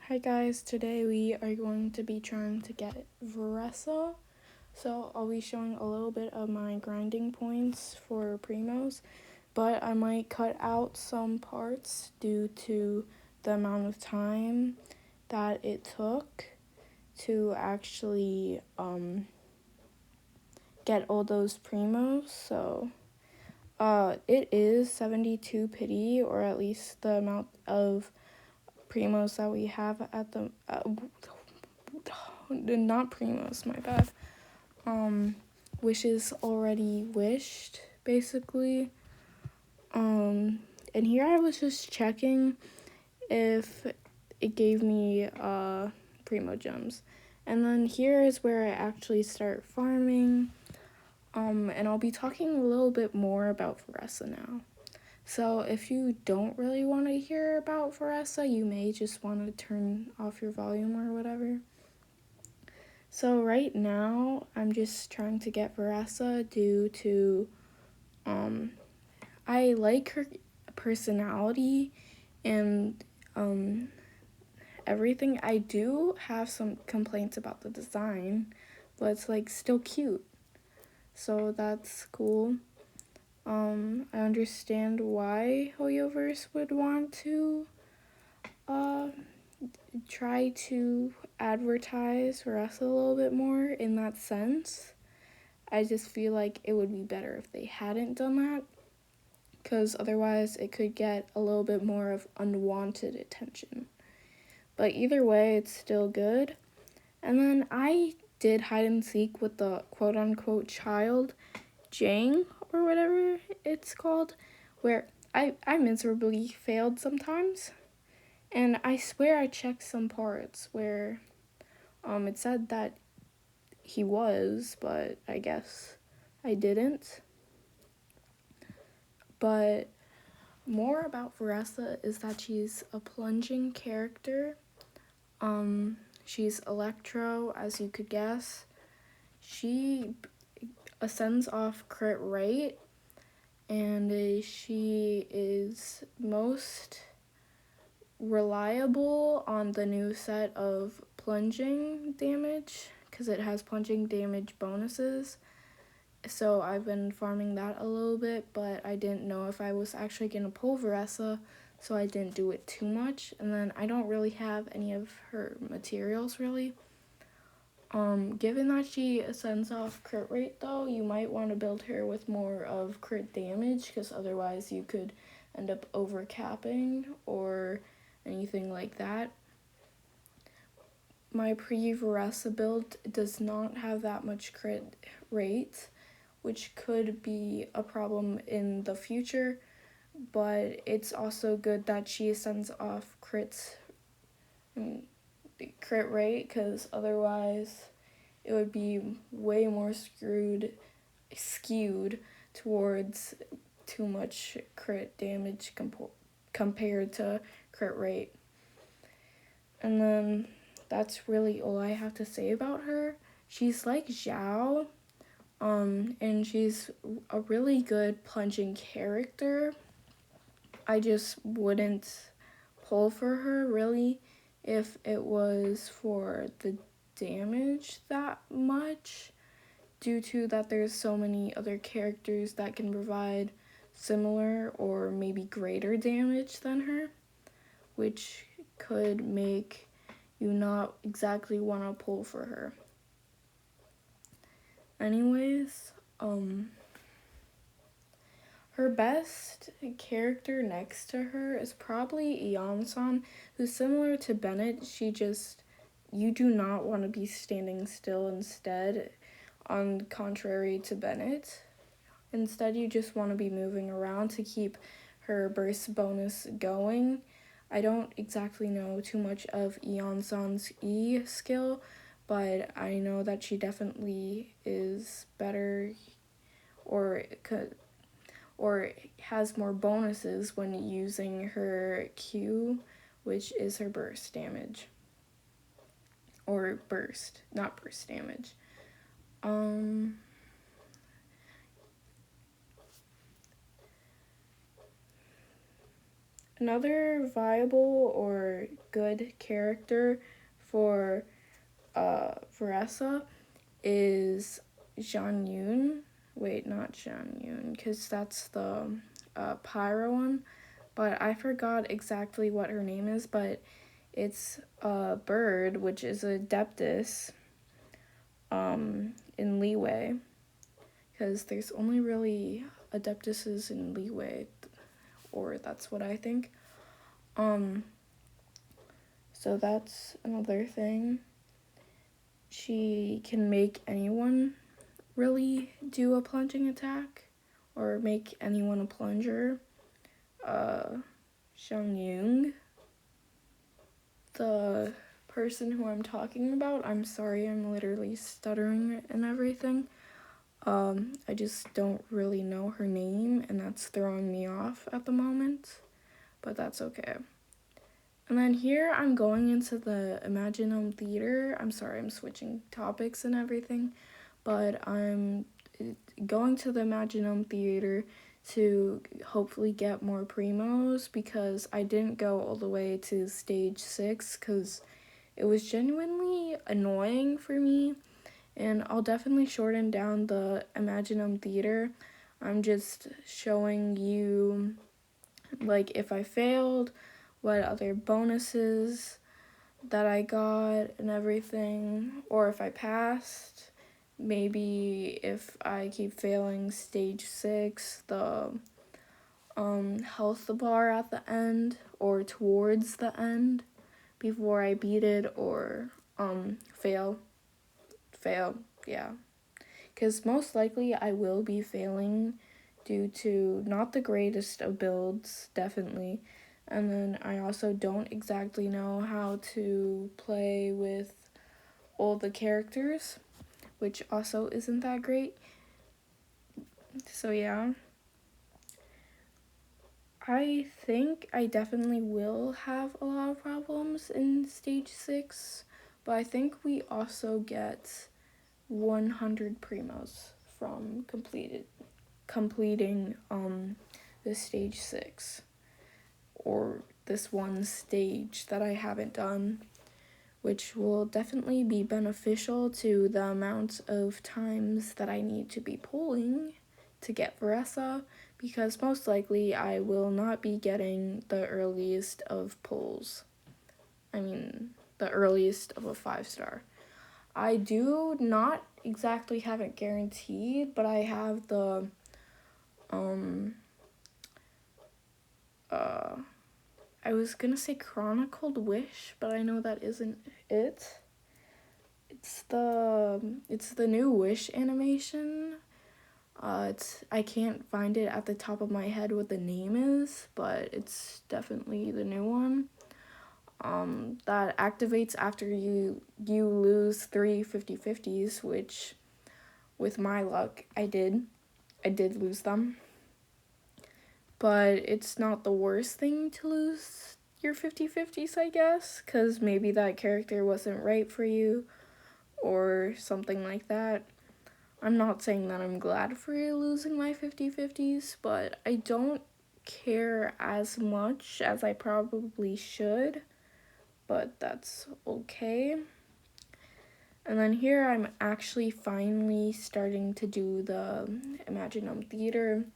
Hi guys, today we are going to be trying to get Varessa. So I'll be showing a little bit of my grinding points for Primos, but I might cut out some parts due to the amount of time that it took to actually get all those Primos. So it is 72 pity, or at least the amount of Primos that we have at the not Primos, my bad. Wishes already wished, basically. And here I was just checking if it gave me Primo gems. And then here is where I actually start farming. And I'll be talking a little bit more about Varessa now. So if you don't really want to hear about Varessa, you may just want to turn off your volume or whatever. So right now, I'm just trying to get Varessa due to, I like her personality and, everything. I do have some complaints about the design, but it's, like, still cute. So that's cool. I understand why Hoyoverse would want to, try to advertise Varessa a little bit more in that sense. I just feel like it would be better if they hadn't done that, because otherwise it could get a little bit more of unwanted attention. But either way, it's still good. And then I did hide and seek with the quote-unquote child, Jang, or whatever it's called, where I miserably failed sometimes. And I swear I checked some parts where it said that he was, but I guess I didn't. But more about Varessa is that she's a plunging character. She's Electro, as you could guess. She ascends off crit rate, and she is most reliable on the new set of plunging damage, because it has plunging damage bonuses. So I've been farming that a little bit, but I didn't know if I was actually going to pull Varessa, so I didn't do it too much. And then I don't really have any of her materials, really. Given that she ascends off crit rate, though, you might want to build her with more of crit damage, because otherwise you could end up overcapping or anything like that. My pre-Varessa build does not have that much crit rate, which could be a problem in the future, but it's also good that she ascends off crit rate, because otherwise it would be way more skewed towards too much crit damage compared to crit rate. And then that's really all I have to say about her. She's like Zhao, and she's a really good plunging character. I just wouldn't pull for her, really, if it was for the damage that much, due to that there's so many other characters that can provide similar or maybe greater damage than her, which could make you not exactly want to pull for her. Anyways, her best character next to her is probably Eon-san, who's similar to Bennett. You do not want to be standing still instead, on contrary to Bennett. Instead, you just want to be moving around to keep her burst bonus going. I don't exactly know too much of Eon-san's E skill, but I know that she definitely is better or has more bonuses when using her Q, which is her burst damage. Or burst, not burst damage. Another viable or good character for Veressa is Jean Yoon. Wait, not Jean Yoon, because that's the Pyro one. But I forgot exactly what her name is, but it's a bird, which is Adeptus in Leeway. Because there's only really Adeptuses in Leeway, or that's what I think. So that's another thing. She can make anyone really do a plunging attack, or make anyone a plunger. Xiang Yung, the person who I'm talking about, I'm sorry, I'm literally stuttering and everything. I just don't really know her name, and that's throwing me off at the moment, but that's okay. And then here I'm going into the Imaginum Theater. I'm sorry, I'm switching topics and everything, but I'm going to the Imaginum Theater to hopefully get more primos, because I didn't go all the way to stage 6 because it was genuinely annoying for me, and I'll definitely shorten down the Imaginum Theater. I'm just showing you, like, if I failed, what other bonuses that I got and everything, or if I passed. Maybe if I keep failing stage 6, the health bar at the end, or towards the end before I beat it, or fail, yeah. Because most likely I will be failing due to not the greatest of builds, definitely. And then I also don't exactly know how to play with all the characters, which also isn't that great. So yeah. I think I definitely will have a lot of problems in stage 6, but I think we also get 100 primos from completing this stage 6, or this one stage that I haven't done, which will definitely be beneficial to the amount of times that I need to be pulling to get Veressa, because most likely I will not be getting the earliest of pulls. I mean, the earliest of a 5-star. I do not exactly have it guaranteed, but I have the I was gonna say Chronicled Wish, but I know that isn't it. It's the new Wish animation. I can't find it at the top of my head what the name is, but it's definitely the new one. That activates after you lose 3 50/50s, which with my luck I did lose them. But it's not the worst thing to lose your 50/50s, I guess, because maybe that character wasn't right for you or something like that. I'm not saying that I'm glad for losing my 50/50s, but I don't care as much as I probably should, but that's okay. And then here I'm actually finally starting to do the Imaginum Theater,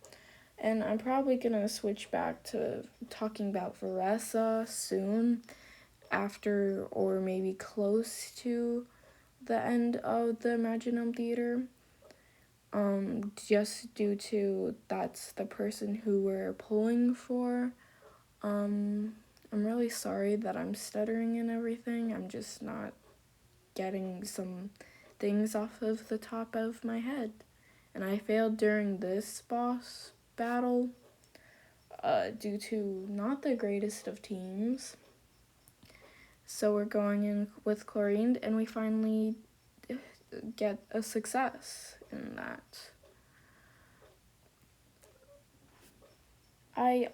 and I'm probably gonna switch back to talking about Veressa soon, after or maybe close to the end of the Imaginum Theater. Just due to that's the person who we're pulling for. I'm really sorry that I'm stuttering and everything. I'm just not getting some things off of the top of my head. And I failed during this boss battle due to not the greatest of teams. So we're going in with Chlorine, and we finally get a success in that. I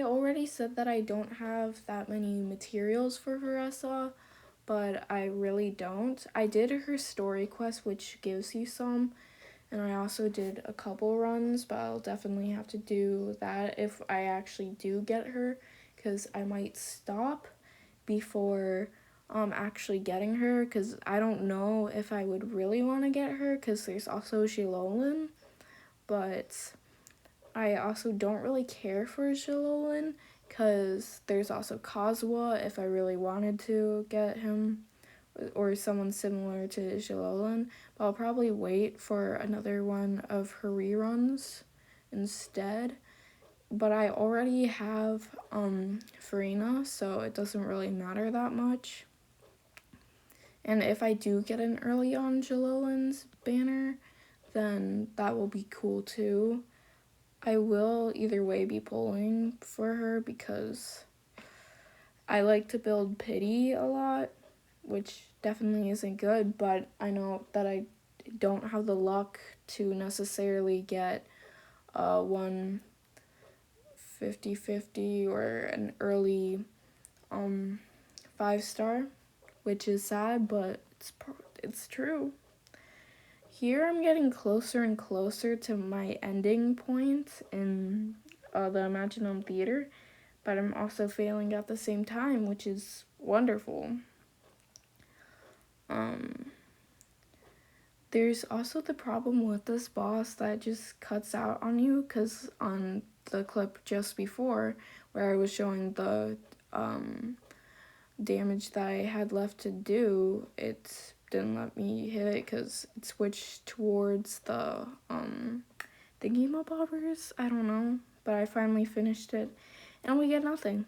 already said that I don't have that many materials for Veressa, but I really don't. I did her story quest, which gives you some, And I also did a couple runs, but I'll definitely have to do that if I actually do get her, because I might stop before actually getting her, because I don't know if I would really want to get her, because there's also Shilolin, but I also don't really care for Shilolin, because there's also Kazuha if I really wanted to get him, or someone similar to Shilolin, but I'll probably wait for another one of her reruns instead. But I already have Farina, so it doesn't really matter that much. And if I do get an early on Jalolin's banner, then that will be cool too. I will either way be pulling for her because I like to build pity a lot, which definitely isn't good, but I know that I don't have the luck to necessarily get one 50-50 or an early 5-star, which is sad, but it's true. Here I'm getting closer and closer to my ending point in the Imaginum Theater, but I'm also failing at the same time, which is wonderful. There's also the problem with this boss that just cuts out on you, because on the clip just before where I was showing the damage that I had left to do, it didn't let me hit it because it switched towards the thingy-mabobbers. I don't know, but I finally finished it and we get nothing,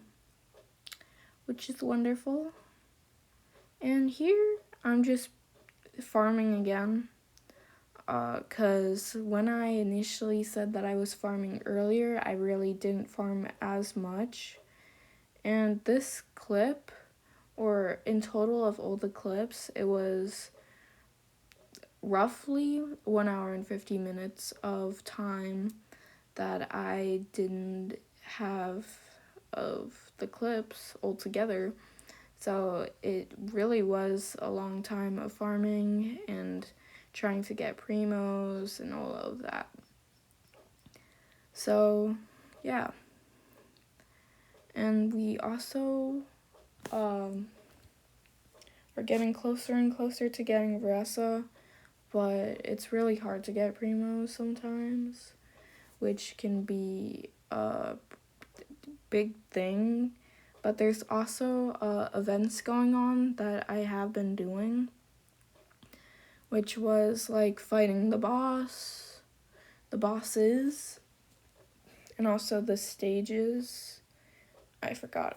which is wonderful. And here I'm just farming again, because when I initially said that I was farming earlier, I really didn't farm as much. And this clip, or in total of all the clips, it was roughly 1 hour and 50 minutes of time that I didn't have of the clips altogether. So it really was a long time of farming and trying to get primos and all of that. So, yeah. And we also are getting closer and closer to getting Ressa, but it's really hard to get primos sometimes, which can be a big thing. But there's also events going on that I have been doing, which was like fighting the bosses, and also the stages. I forgot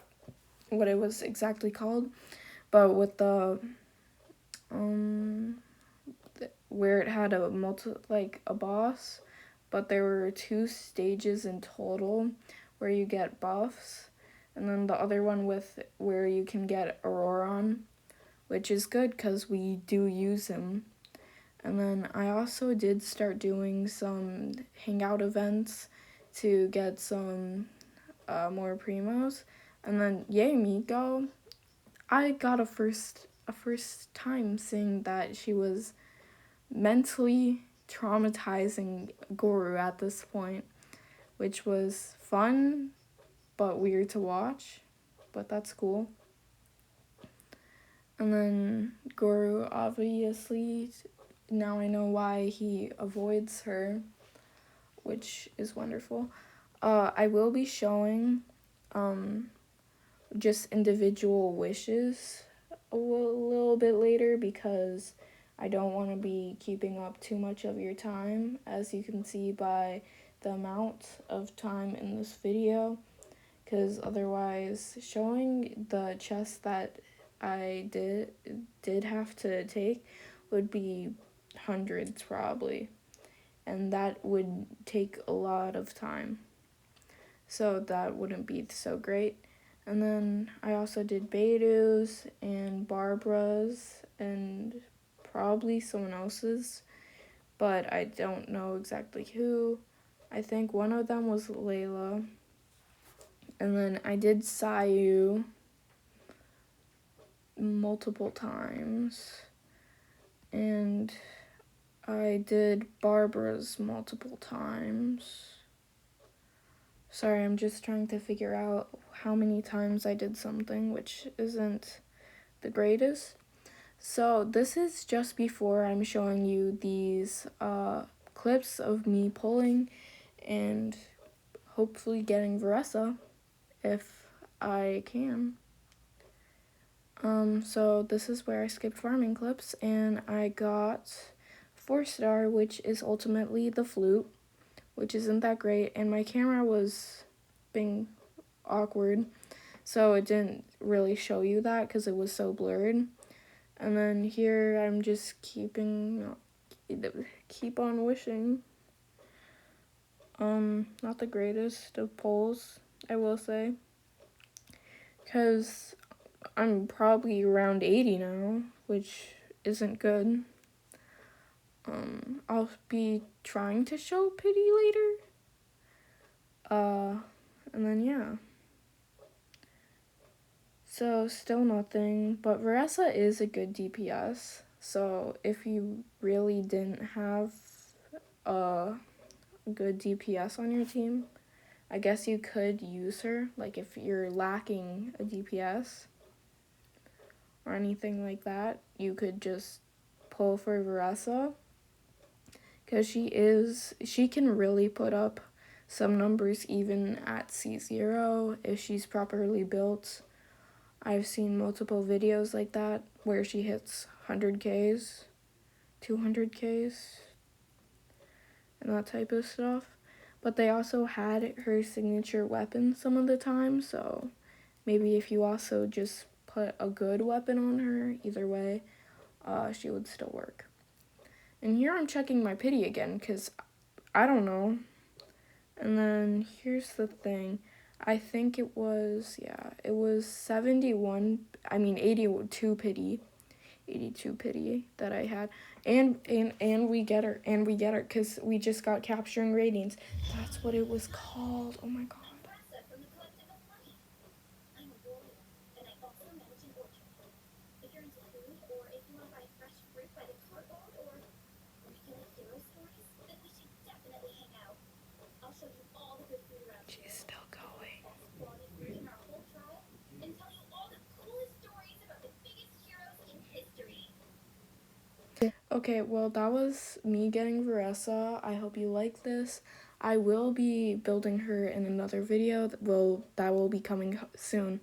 what it was exactly called, but with the where it had a boss, but there were 2 stages in total where you get buffs, and then the other one with where you can get Auroron, which is good because we do use him. And then I also did start doing some hangout events to get some more primos. And then yay Miko, I got a first time seeing that she was mentally traumatizing Guru at this point, which was fun but weird to watch, but that's cool. And then Guru, obviously, now I know why he avoids her, which is wonderful. I will be showing just individual wishes a little bit later, because I don't want to be keeping up too much of your time, as you can see by the amount of time in this video, because otherwise showing the chest that I did have to take would be hundreds probably, and that would take a lot of time, so that wouldn't be so great. And then I also did Beidu's and Barbara's and probably someone else's, but I don't know exactly who. I think one of them was Layla. And then I did Sayu multiple times. And I did Barbara's multiple times. Sorry, I'm just trying to figure out how many times I did something, which isn't the greatest. So this is just before I'm showing you these clips of me pulling and hopefully getting Varessa if I can. So this is where I skipped farming clips and I got 4-star, which is ultimately the flute, which isn't that great, and my camera was being awkward, so it didn't really show you that because it was so blurred. And then here I'm just keep on wishing. Not the greatest of pulls, I will say, because I'm probably around 80 now, which isn't good. I'll be trying to show pity later. And then yeah. So still nothing, but Varessa is a good DPS. So if you really didn't have a good DPS on your team, I guess you could use her. Like if you're lacking a DPS or anything like that, you could just pull for Varessa. Because she can really put up some numbers even at C0 if she's properly built. I've seen multiple videos like that where she hits 100Ks, 200Ks, and that type of stuff. But they also had her signature weapon some of the time, so maybe if you also just put a good weapon on her, either way, she would still work. And here I'm checking my pity again, because I don't know. And then here's the thing. I think it was 82 pity. 82 pity that I had. And we get her, because we just got capturing ratings. That's what it was called. Oh my god. She's still going. Okay, well, that was me getting Varessa. I hope you like this. I will be building her in another video that will be coming soon.